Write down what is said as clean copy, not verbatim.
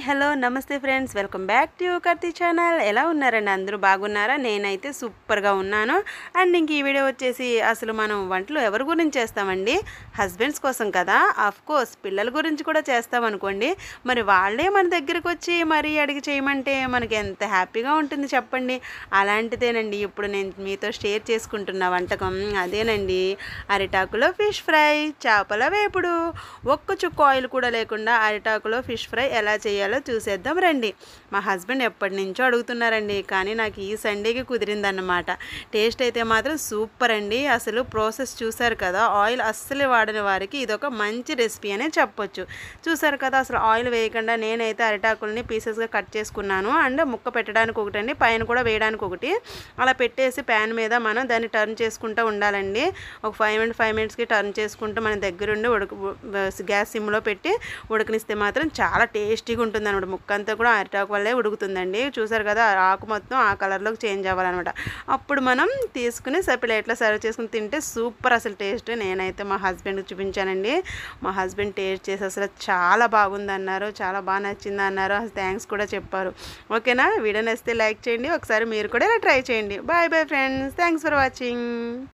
Hello నమస్తే friends, welcome back to Karthi channel. ఎలా ఉన్నారండి? అందరూ బాగున్నారా? నేనైతే సూపర్గా ఉన్నాను. అండ్ ఇంక ఈ వీడియో వచ్చేసి అసలు మనం వంటలు ఎవరి గురించి చేస్తామండి? హస్బెండ్స్ కోసం కదా. ఆఫ్ కోర్స్ పిల్లల గురించి కూడా చేస్తామనుకోండి. మరి వాళ్ళే మన దగ్గరకు వచ్చి మరీ అడిగి చేయమంటే మనకి ఎంత హ్యాపీగా ఉంటుంది చెప్పండి. అలాంటిదేనండి ఇప్పుడు నేను మీతో షేర్ చేసుకుంటున్న వంటకం. అదేనండి, అరిటాకులో ఫిష్ ఫ్రై, చేపల వేపుడు. ఒక్క చుక్క ఆయిల్ కూడా లేకుండా అరిటాకులో ఫిష్ ఫ్రై ఎలా చేయాలో చూసేద్దాం రండి. మా హస్బెండ్ ఎప్పటి నుంచో అడుగుతున్నారండి, కానీ నాకు ఈ సండేకి కుదిరిందన్నమాట. టేస్ట్ అయితే మాత్రం సూపర్ అండి. అసలు ప్రాసెస్ చూసారు కదా, ఆయిల్ అస్సలు వాడని వారికి ఇదొక మంచి రెసిపీ అనే చెప్పొచ్చు. చూసారు కదా, అసలు ఆయిల్ వేయకుండా నేనైతే అరిటాకుల్ని పీసెస్గా కట్ చేసుకున్నాను. అండ్ ముక్క పెట్టడానికి ఒకటండి, పైన కూడా వేయడానికి ఒకటి. అలా పెట్టేసి ప్యాన్ మీద మనం దాన్ని టర్న్ చేసుకుంటూ ఉండాలండి. ఒక 5 మినిట్స్కి టర్న్ చేసుకుంటూ మన దగ్గరుండి గ్యాస్ సిమ్లో పెట్టి ఉడకనిస్తే మాత్రం చాలా టేస్టీగా ఉంటుంది అనమాట. ముక్క అంతా కూడా అరిటాకు వల్లే ఉడుకుతుందండి. చూసారు కదా, ఆకు మొత్తం ఆ కలర్లోకి చేంజ్ అవ్వాలన్నమాట. అప్పుడు మనం తీసుకుని ప్లేట్లో సర్వ్ చేసుకుని తింటే సూపర్ అసలు టేస్ట్. నేనైతే మా హస్బెండ్కి చూపించానండి. మా హస్బెండ్ టేస్ట్ చేసి అసలు చాలా బాగుంది అన్నారు, చాలా బాగా నచ్చింది అన్నారు. అసలు థ్యాంక్స్ కూడా చెప్పారు. ఓకేనా, వీడియో నచ్చితే లైక్ చేయండి. ఒకసారి మీరు కూడా ఇలా ట్రై చేయండి. Bye bye friends, thanks for watching.